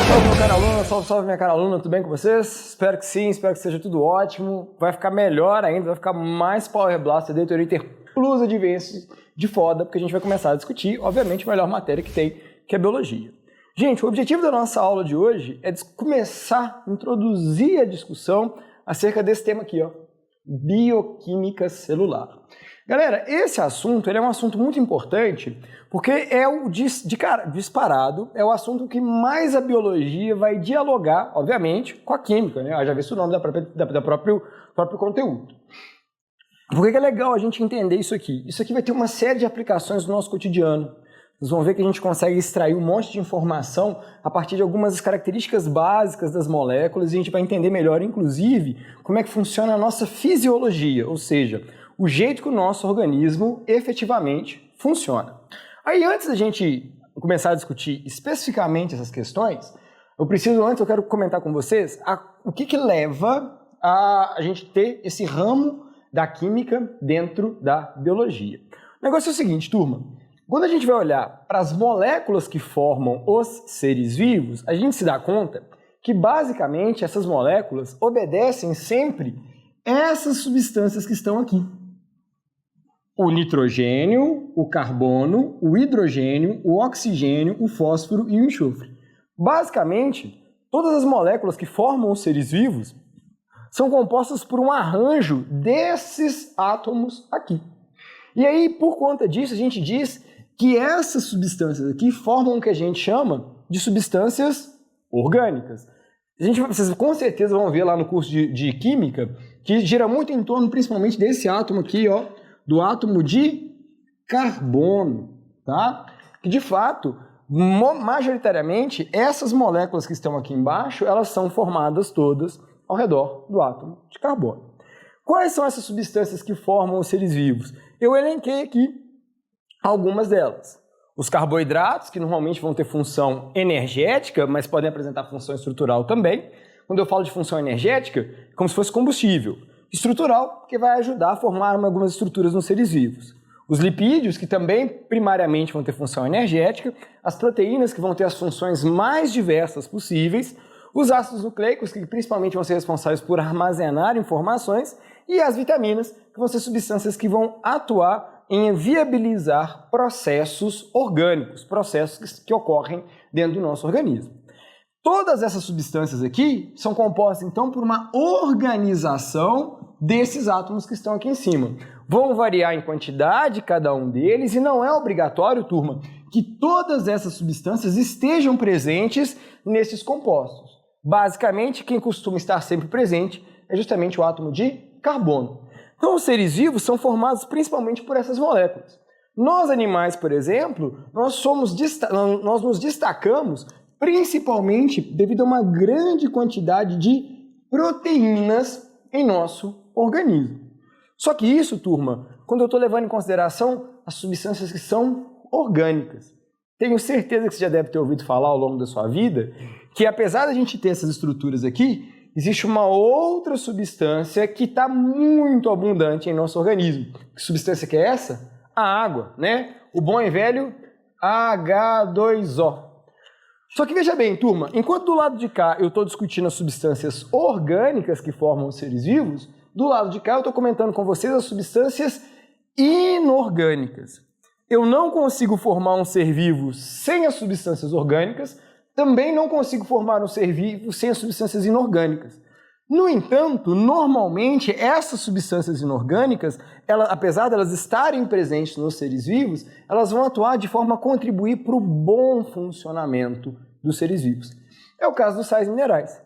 Salve, meu caro aluno, salve, minha cara aluna, tudo bem com vocês? Espero que sim, espero que seja tudo ótimo. Vai ficar melhor ainda, vai ficar mais Power Blaster dentro do Inter Plus Advanced de foda, porque a gente vai começar a discutir, obviamente, a melhor matéria que tem, que é biologia. Gente, o objetivo da nossa aula de hoje é começar a introduzir a discussão acerca desse tema aqui, ó, bioquímica celular. Galera, esse assunto ele é um assunto muito importante porque é o disparado, é o assunto que mais a biologia vai dialogar, obviamente, com a química, né? Já visto o nome do próprio conteúdo. Por que é legal a gente entender isso aqui? Isso aqui vai ter uma série de aplicações no nosso cotidiano. Vocês vão ver que a gente consegue extrair um monte de informação a partir de algumas características básicas das moléculas e a gente vai entender melhor, inclusive, como é que funciona a nossa fisiologia, ou seja, o jeito que o nosso organismo efetivamente funciona. Aí, antes da gente começar a discutir especificamente essas questões, eu quero comentar com vocês o que leva a gente ter esse ramo da química dentro da biologia. O negócio é o seguinte, turma, quando a gente vai olhar para as moléculas que formam os seres vivos, a gente se dá conta que, basicamente, essas moléculas obedecem sempre essas substâncias que estão aqui. O nitrogênio, o carbono, o hidrogênio, o oxigênio, o fósforo e o enxofre. Basicamente, todas as moléculas que formam os seres vivos são compostas por um arranjo desses átomos aqui. E aí, por conta disso, a gente diz que essas substâncias aqui formam o que a gente chama de substâncias orgânicas. Vocês com certeza vão ver lá no curso de Química que gira muito em torno principalmente desse átomo aqui, ó, do átomo de carbono, tá? Que de fato, majoritariamente, essas moléculas que estão aqui embaixo, elas são formadas todas ao redor do átomo de carbono. Quais são essas substâncias que formam os seres vivos? Eu elenquei aqui algumas delas. Os carboidratos, que normalmente vão ter função energética, mas podem apresentar função estrutural também. Quando eu falo de função energética, é como se fosse combustível. Estrutural, que vai ajudar a formar algumas estruturas nos seres vivos. Os lipídios, que também primariamente vão ter função energética. As proteínas, que vão ter as funções mais diversas possíveis. Os ácidos nucleicos, que principalmente vão ser responsáveis por armazenar informações. E as vitaminas, que vão ser substâncias que vão atuar em viabilizar processos orgânicos, processos que ocorrem dentro do nosso organismo. Todas essas substâncias aqui são compostas, então, por uma organização desses átomos que estão aqui em cima. Vão variar em quantidade cada um deles e não é obrigatório, turma, que todas essas substâncias estejam presentes nesses compostos. Basicamente, quem costuma estar sempre presente é justamente o átomo de carbono. Então, os seres vivos são formados principalmente por essas moléculas. Nós, animais, por exemplo, nós nos destacamos principalmente devido a uma grande quantidade de proteínas em nosso organismo. Só que isso, turma, quando eu estou levando em consideração as substâncias que são orgânicas. Tenho certeza que você já deve ter ouvido falar ao longo da sua vida que, apesar da gente ter essas estruturas aqui, existe uma outra substância que está muito abundante em nosso organismo. Que substância que é essa? A água, né? O bom e velho H2O. Só que veja bem, turma, enquanto do lado de cá eu estou discutindo as substâncias orgânicas que formam os seres vivos, do lado de cá eu estou comentando com vocês as substâncias inorgânicas. Eu não consigo formar um ser vivo sem as substâncias orgânicas, também não consigo formar um ser vivo sem as substâncias inorgânicas. No entanto, normalmente, essas substâncias inorgânicas, apesar de elas estarem presentes nos seres vivos, elas vão atuar de forma a contribuir para o bom funcionamento dos seres vivos. É o caso dos sais minerais.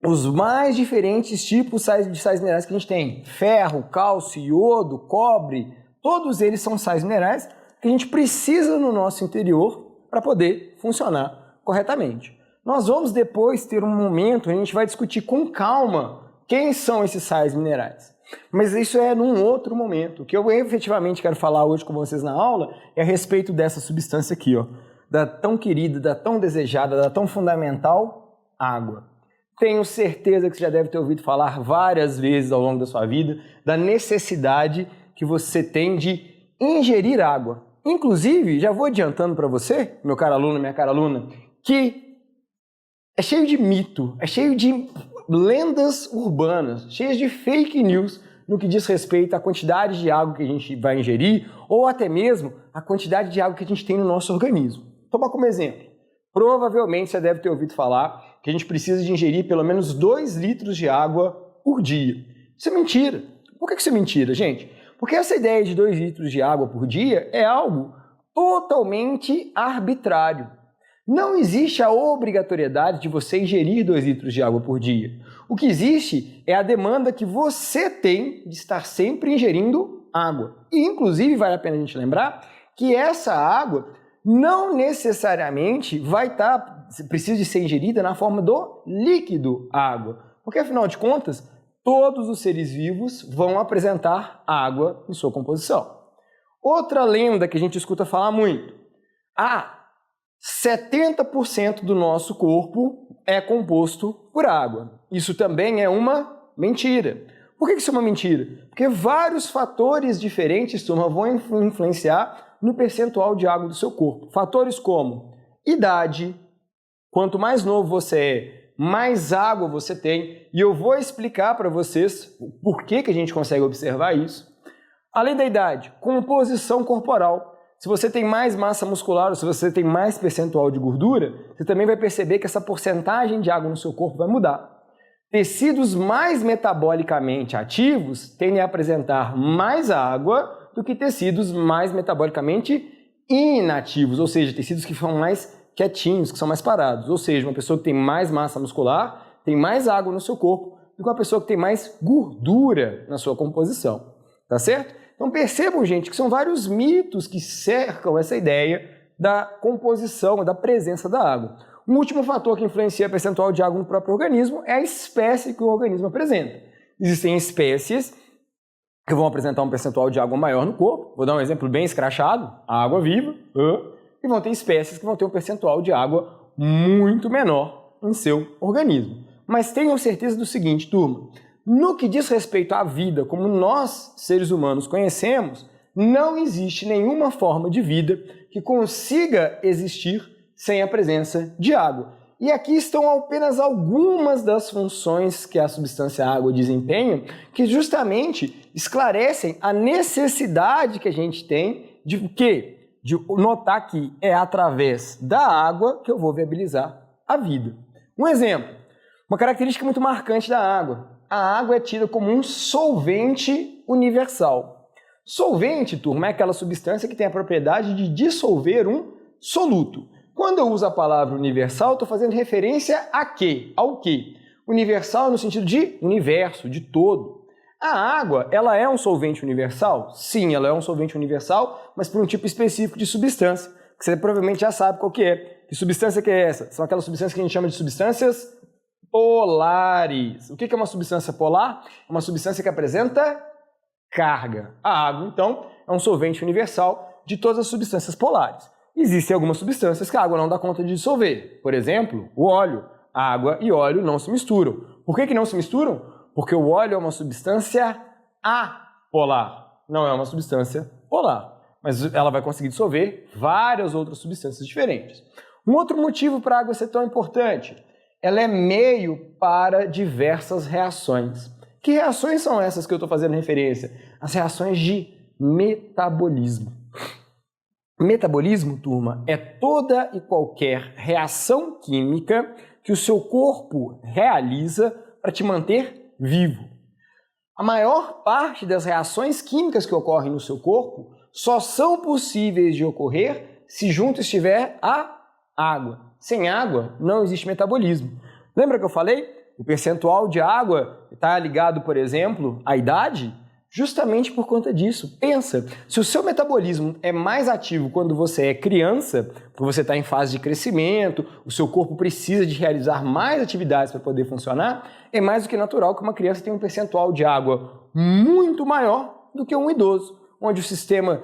Os mais diferentes tipos de sais minerais que a gente tem, ferro, cálcio, iodo, cobre, todos eles são sais minerais que a gente precisa no nosso interior para poder funcionar corretamente. Nós vamos depois ter um momento, a gente vai discutir com calma quem são esses sais minerais. Mas isso é num outro momento. O que eu efetivamente quero falar hoje com vocês na aula é a respeito dessa substância aqui, ó, da tão querida, da tão desejada, da tão fundamental água. Tenho certeza que você já deve ter ouvido falar várias vezes ao longo da sua vida da necessidade que você tem de ingerir água. Inclusive, já vou adiantando para você, meu caro aluno, minha cara aluna, que é cheio de mito, é cheio de lendas urbanas, cheias de fake news no que diz respeito à quantidade de água que a gente vai ingerir ou até mesmo a quantidade de água que a gente tem no nosso organismo. Toma como exemplo. Provavelmente você deve ter ouvido falar que a gente precisa de ingerir pelo menos 2 litros de água por dia. Isso é mentira. Por que isso é mentira, gente? Porque essa ideia de 2 litros de água por dia é algo totalmente arbitrário. Não existe a obrigatoriedade de você ingerir 2 litros de água por dia. O que existe é a demanda que você tem de estar sempre ingerindo água. E, inclusive, vale a pena a gente lembrar que essa água não necessariamente precisa de ser ingerida na forma do líquido água. Porque, afinal de contas, todos os seres vivos vão apresentar água em sua composição. Outra lenda que a gente escuta falar muito. 70% do nosso corpo é composto por água. Isso também é uma mentira. Por que isso é uma mentira? Porque vários fatores diferentes, turma, vão influenciar no percentual de água do seu corpo. Fatores como idade, quanto mais novo você é, mais água você tem. E eu vou explicar para vocês por que a gente consegue observar isso. Além da idade, composição corporal. Se você tem mais massa muscular ou se você tem mais percentual de gordura, você também vai perceber que essa porcentagem de água no seu corpo vai mudar. Tecidos mais metabolicamente ativos tendem a apresentar mais água do que tecidos mais metabolicamente inativos, ou seja, tecidos que são mais quietinhos, que são mais parados. Ou seja, uma pessoa que tem mais massa muscular tem mais água no seu corpo do que uma pessoa que tem mais gordura na sua composição. Tá certo? Então percebam, gente, que são vários mitos que cercam essa ideia da composição, da presença da água. Um último fator que influencia o percentual de água no próprio organismo é a espécie que o organismo apresenta. Existem espécies que vão apresentar um percentual de água maior no corpo, vou dar um exemplo bem escrachado, a água viva, e vão ter espécies que vão ter um percentual de água muito menor em seu organismo. Mas tenham certeza do seguinte, turma, no que diz respeito à vida como nós, seres humanos, conhecemos, não existe nenhuma forma de vida que consiga existir sem a presença de água. E aqui estão apenas algumas das funções que a substância água desempenha, que justamente esclarecem a necessidade que a gente tem de o quê? De notar que é através da água que eu vou viabilizar a vida. Um exemplo, uma característica muito marcante da água. A água é tida como um solvente universal. Solvente, turma, é aquela substância que tem a propriedade de dissolver um soluto. Quando eu uso a palavra universal, estou fazendo referência a quê? Ao quê? Universal no sentido de universo, de todo. A água, ela é um solvente universal? Sim, ela é um solvente universal, mas por um tipo específico de substância, que você provavelmente já sabe qual que é. Que substância que é essa? São aquelas substâncias que a gente chama de substâncias polares. O que é uma substância polar? É uma substância que apresenta carga. A água, então, é um solvente universal de todas as substâncias polares. Existem algumas substâncias que a água não dá conta de dissolver. Por exemplo, o óleo. Água e óleo não se misturam. Por que não se misturam? Porque o óleo é uma substância apolar. Não é uma substância polar. Mas ela vai conseguir dissolver várias outras substâncias diferentes. Um outro motivo para a água ser tão importante, ela é meio para diversas reações. Que reações são essas que eu estou fazendo referência? As reações de metabolismo. Metabolismo, turma, é toda e qualquer reação química que o seu corpo realiza para te manter vivo. A maior parte das reações químicas que ocorrem no seu corpo só são possíveis de ocorrer se junto estiver a água. Sem água, não existe metabolismo. Lembra que eu falei? O percentual de água está ligado, por exemplo, à idade? Justamente por conta disso. Pensa, se o seu metabolismo é mais ativo quando você é criança, porque você está em fase de crescimento, o seu corpo precisa de realizar mais atividades para poder funcionar, é mais do que natural que uma criança tenha um percentual de água muito maior do que um idoso, onde o sistema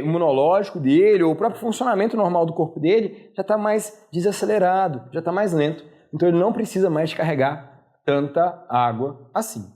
imunológico dele, ou o próprio funcionamento normal do corpo dele, já está mais desacelerado, já está mais lento. Então ele não precisa mais carregar tanta água assim.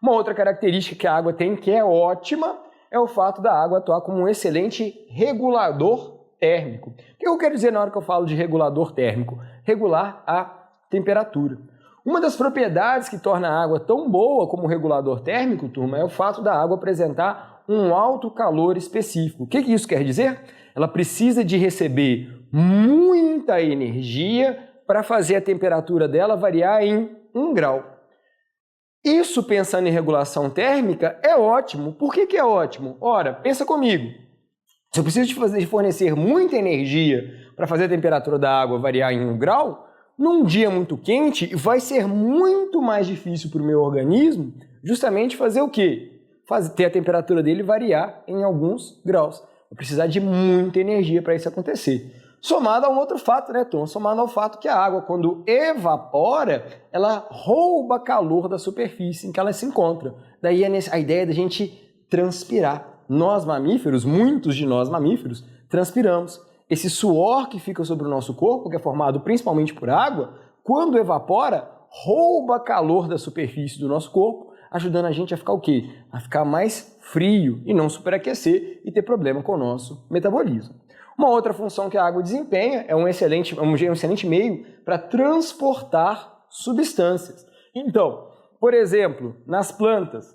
Uma outra característica que a água tem, que é ótima, é o fato da água atuar como um excelente regulador térmico. O que eu quero dizer na hora que eu falo de regulador térmico? Regular a temperatura. Uma das propriedades que torna a água tão boa como regulador térmico, turma, é o fato da água apresentar um alto calor específico. O que isso quer dizer? Ela precisa de receber muita energia para fazer a temperatura dela variar em 1 grau. Isso, pensando em regulação térmica, é ótimo. Por que é ótimo? Ora, pensa comigo. Se eu preciso de fornecer muita energia para fazer a temperatura da água variar em 1 grau, num dia muito quente vai ser muito mais difícil para o meu organismo justamente fazer o quê? Ter a temperatura dele variar em alguns graus. Vai precisar de muita energia para isso acontecer. Somado a um outro fato, né, Tom? Somado ao fato que a água, quando evapora, ela rouba calor da superfície em que ela se encontra. Daí a ideia da gente transpirar. Nós mamíferos, muitos de nós mamíferos, transpiramos. Esse suor que fica sobre o nosso corpo, que é formado principalmente por água, quando evapora, rouba calor da superfície do nosso corpo, ajudando a gente a ficar o quê? A ficar mais frio e não superaquecer e ter problema com o nosso metabolismo. Uma outra função que a água desempenha é um excelente meio para transportar substâncias. Então, por exemplo, nas plantas,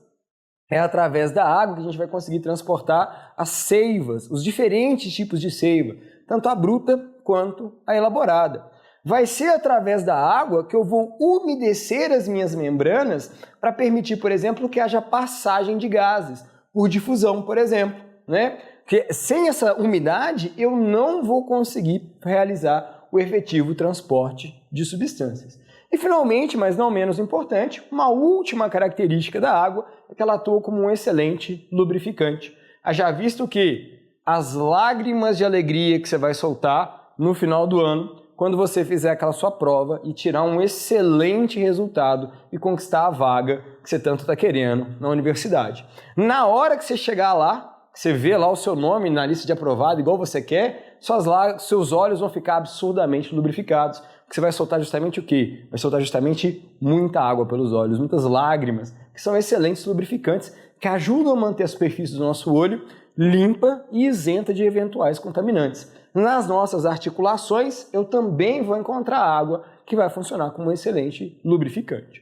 é através da água que a gente vai conseguir transportar as seivas, os diferentes tipos de seiva, tanto a bruta quanto a elaborada. Vai ser através da água que eu vou umedecer as minhas membranas para permitir, por exemplo, que haja passagem de gases, por difusão, por exemplo, né? Porque sem essa umidade eu não vou conseguir realizar o efetivo transporte de substâncias. E finalmente, mas não menos importante, uma última característica da água é que ela atua como um excelente lubrificante. Já visto que as lágrimas de alegria que você vai soltar no final do ano, quando você fizer aquela sua prova e tirar um excelente resultado e conquistar a vaga que você tanto está querendo na universidade. Na hora que você chegar lá, você vê lá o seu nome na lista de aprovado igual você quer, seus olhos vão ficar absurdamente lubrificados. Você vai soltar justamente o quê? Vai soltar justamente muita água pelos olhos, muitas lágrimas, que são excelentes lubrificantes, que ajudam a manter a superfície do nosso olho limpa e isenta de eventuais contaminantes. Nas nossas articulações, eu também vou encontrar água que vai funcionar como um excelente lubrificante.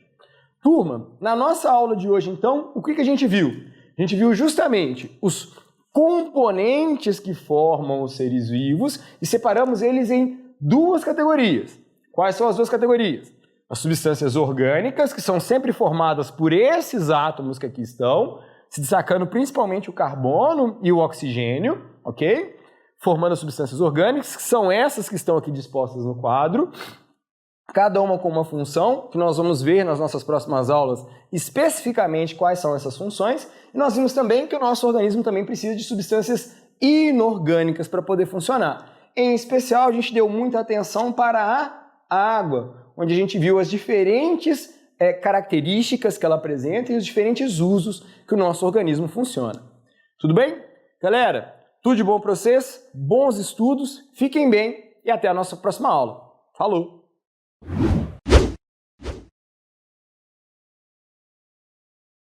Turma, na nossa aula de hoje, então, o que a gente viu? A gente viu justamente os componentes que formam os seres vivos e separamos eles em duas categorias. Quais são as duas categorias? As substâncias orgânicas, que são sempre formadas por esses átomos que aqui estão, se destacando principalmente o carbono e o oxigênio, ok? Formando as substâncias orgânicas, que são essas que estão aqui dispostas no quadro, cada uma com uma função, que nós vamos ver nas nossas próximas aulas especificamente quais são essas funções, e nós vimos também que o nosso organismo também precisa de substâncias inorgânicas para poder funcionar. Em especial, a gente deu muita atenção para a água, onde a gente viu as diferentes características que ela apresenta e os diferentes usos que o nosso organismo funciona. Tudo bem? Galera, tudo de bom para vocês, bons estudos, fiquem bem e até a nossa próxima aula. Falou!